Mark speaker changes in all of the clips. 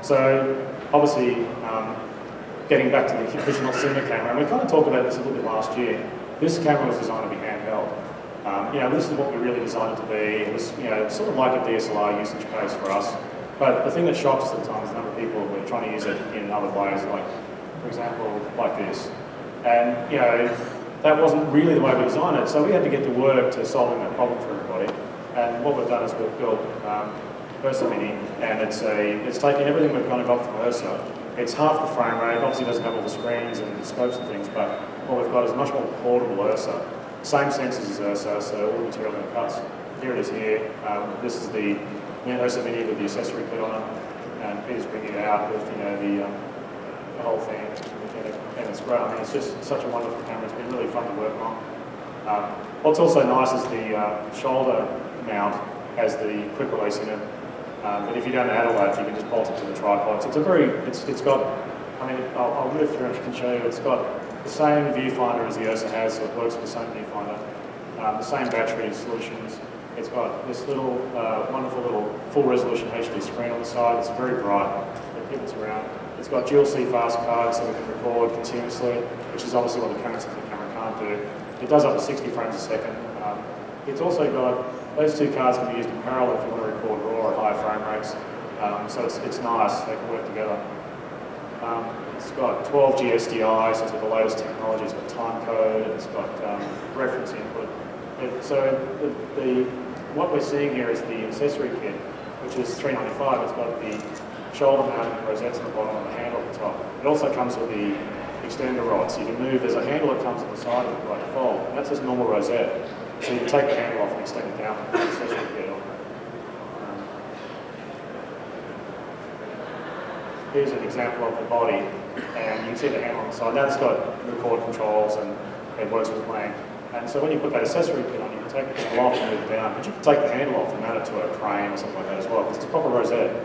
Speaker 1: So obviously, getting back to the original cinema camera, and we kind of talked about this a little bit last year. This camera was designed to be handheld. This is what we really designed it to be. It was, sort of like a DSLR usage case for us. But the thing that shocked us at the time is the number of people who were trying to use it in other ways, like, for example, like this. And, that wasn't really the way we designed it, so we had to get to work to solving that problem for everybody. And what we've done is we've built URSA Mini, and it's taken everything we've kind of got from URSA. It's half the frame rate, obviously it doesn't have all the screens and the scopes and things, but what we've got is a much more portable URSA. Same sensors as URSA, so all the material in the cuts. Here it is here. This is the URSA Mini with the accessory kit on it, and Peter's bringing it out with the whole thing, and it's great. I mean, it's just such a wonderful camera. It's been really fun to work on. What's also nice is the shoulder mount has the quick release in it. But if you don't add all that, you can just bolt it to the tripod. So it's got, I mean, I'll move through and I can show you, it's got the same viewfinder as the URSA has, so it works with the same viewfinder. The same battery solutions. It's got this little, wonderful little full resolution HD screen on the side. It's very bright. It pivots around. It's got dual C-fast cards so we can record continuously, which is obviously what the current system camera can't do. It does up to 60 frames a second. It's also got, those two cards can be used in parallel if you want to record RAW at higher frame rates. So it's nice, they can work together. It's got 12G SDI, so it's got the latest technology, it's got time code, and it's got reference input. What we're seeing here is the accessory kit, which is $395. It's got the shoulder mounted rosettes on the bottom and the handle at the top. It also comes with the extender rod, so you can move. There's a handle that comes at the side of it by default, and that's just normal rosette. So you can take the handle off and extend it down with the accessory kit on. Here's an example of the body, and you can see the handle on the side. That's got record controls and it works with blank. And so when you put that accessory kit on, you can take the handle off and move it down, but you can take the handle off and mount it to a crane or something like that as well, because it's a proper rosette.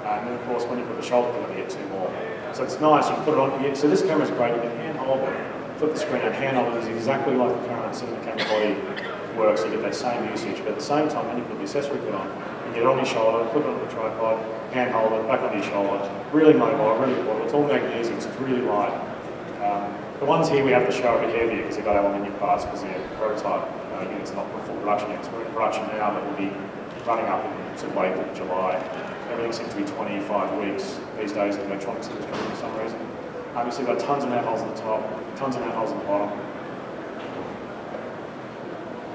Speaker 1: And then of course when you put the shoulder kit on, you get two more. So it's nice, you can put it on, so this camera is great, you can hand hold it, flip the screen and hand hold it is exactly like the current cinema camera body works, you get that same usage, but at the same time when you put the accessory kit on, you get it on your shoulder, put it on the tripod, hand hold it, back on your shoulder, really mobile, really portable, it's all magnesium, so it's really light. The ones here we have to show a bit heavier because they've got aluminium parts because they're prototype units, not full production yet. So we're in production now, but we'll be running up in sort of late July. Everything seems to be 25 weeks these days in the electronics industry for some reason. You see we've got tons of nut holes at the top, tons of nut holes at the bottom.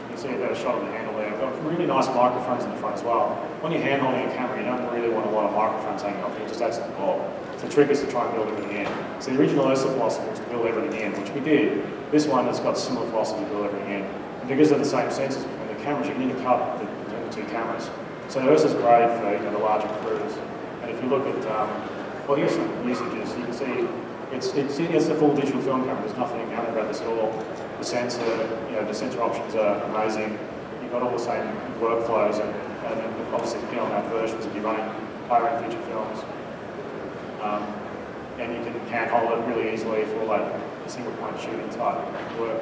Speaker 1: You can see a better shot of the handle there. We've got really nice microphones in the front as well. When you're hand holding a camera, you don't really want a lot of microphones hanging off. It just adds to the bulk. So the trick is to try and build everything in. So the original URSA philosophy was to build everything in, which we did. This one has got similar philosophy to build everything in. And because they're the same sensors between the cameras, you can intercut between the two cameras. So the URSA is great for the larger crews. And if you look at, well, here's some usages. You can see it's a full digital film camera. There's nothing out about this at all. The sensor options are amazing. You've got all the same workflows and obviously PL-mount versions if you're running higher-end feature films. And you can hand hold it really easily for all that single point shooting type work.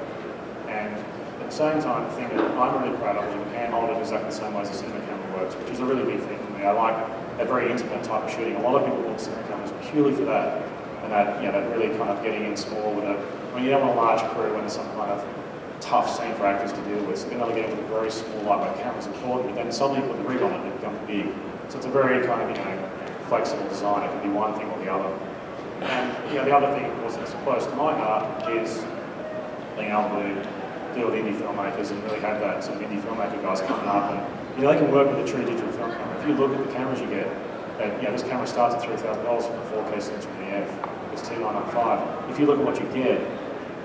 Speaker 1: And at the same time, the thing that I'm really proud of is you can hand hold it exactly the same way as the cinema camera works, which is a really big thing for me. I like that very intimate type of shooting. A lot of people build cinema cameras purely for that. And that, that really kind of getting in small with it. I mean, you don't want a large crew when there's some kind of tough scene for actors to deal with. So being able to get into a very small lightweight camera is important, but then suddenly you put the rig on it and it becomes big. So it's a very kind of, flexible design. It can be one thing or the other. And the other thing, of course, that's close to my heart is being able to deal with indie filmmakers and really have that sort of indie filmmaker guys coming up. And they can work with a true digital film camera. If you look at the cameras you get, this camera starts at $3,000 from a 4K sensor in the F. It's T995. If you look at what you get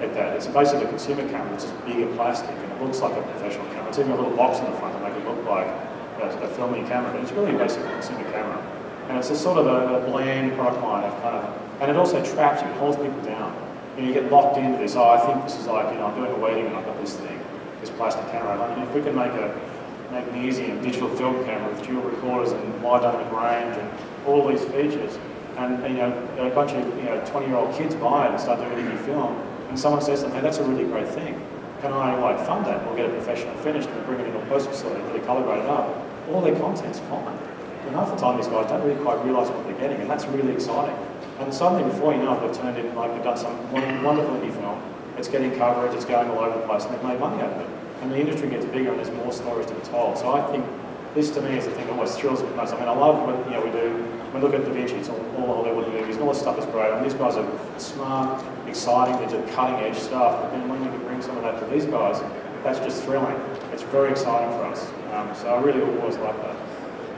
Speaker 1: at that, it's basically a consumer camera. It's just bigger plastic and it looks like a professional camera. It's even a little box in the front to make it look like a filming camera, but it's really basically a consumer camera. And it's a sort of a bland product line of and it also traps you, it holds people down. You get locked into this, I think this is like, I'm doing a wedding and I've got this thing, this plastic camera. If we can make a magnesium digital film camera with dual recorders and wide dynamic range and all these features, and a bunch of 20-year-old kids buy it and start doing indie film, and someone says to them, hey, that's a really great thing. Can I fund that or get a professional finished and bring it into a post facility and really color grade it up? All their content's fine. And half the time these guys don't really quite realise what they're getting, and that's really exciting. And suddenly, before you know it, they've turned in, like, they've done some wonderful indie film. It's getting coverage, it's going all over the place, and they've made money out of it. And the industry gets bigger, and there's more stories to be told. So I think this, to me, is the thing that always thrills me most. I mean, I love what we do. When we look at Da Vinci, it's all the Hollywood movies, and all this stuff is great. And these guys are smart, exciting, they do cutting-edge stuff. But then when you can bring some of that to these guys, that's just thrilling. It's very exciting for us. So I really always like that.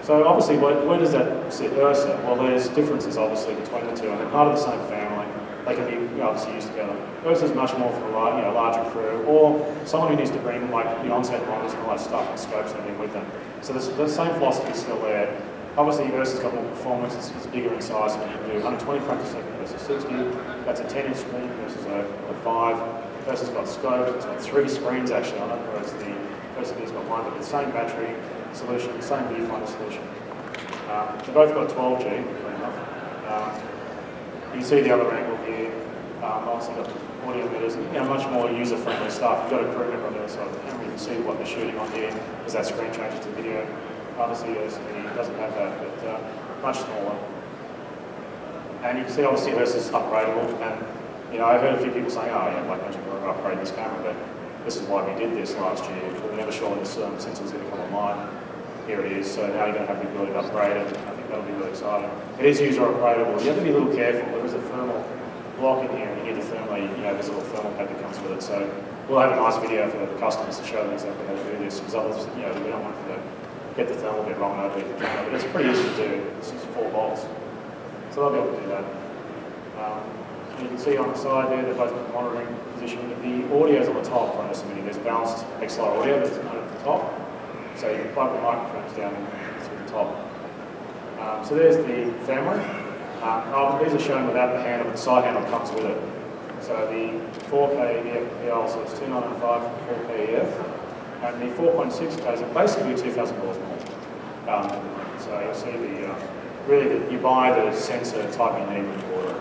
Speaker 1: So obviously, where does that sit? URSA. Well, there's differences obviously between the two, and they're part of the same family. They can be obviously used together. URSA is much more for a larger crew, or someone who needs to bring like the on-set models and all that stuff and scopes and everything with them. So the same philosophy is still there. Obviously, URSA's got more performance. It's bigger in size. So you can do 120 frames per second versus 60. That's a 10-inch screen versus a 5. URSA's got scope. It's got 3 screens actually on it, whereas the URSA's got one, but the same battery solution, same viewfinder solution. They've both got 12G, fair enough. You can see the other angle here. Obviously got audio meters, much more user-friendly stuff. You've got a crew member on the other side of the camera. You can see what they're shooting on here, because that screen changes to video. Obviously, it doesn't have that, but much smaller. And you can see, obviously, this is upgradable. And I heard a few people saying, "Oh, yeah, Blackmagic will upgrade this camera," but this is why we did this last year. We were never sure this sensor was going to come online. Here it is. So now you're going to have the ability to upgrade it. I think that'll be really exciting. It is user upgradable. You have to be a little careful. There is a thermal block in here, and you need to thermally, there's a little thermal pad that comes with it. So we'll have a nice video for the customers to show them exactly how to do this, because others, we don't want them to get the thermal bit wrong over it. But it's pretty easy to do. This is 4 volts. So they'll be able to do that. You can see on the side there, they're both monitoring position. The audio's on the top for us. There's balanced XLR audio that's at the top. So you can plug the microphones down through the top. So there's the family. These are shown without the handle, but the side handle comes with it. So the 4K EF, so it's 2995 for 4K EF. And the 4.6K is basically $2,000 more. So you'll see you buy the sensor type in NAB recorder.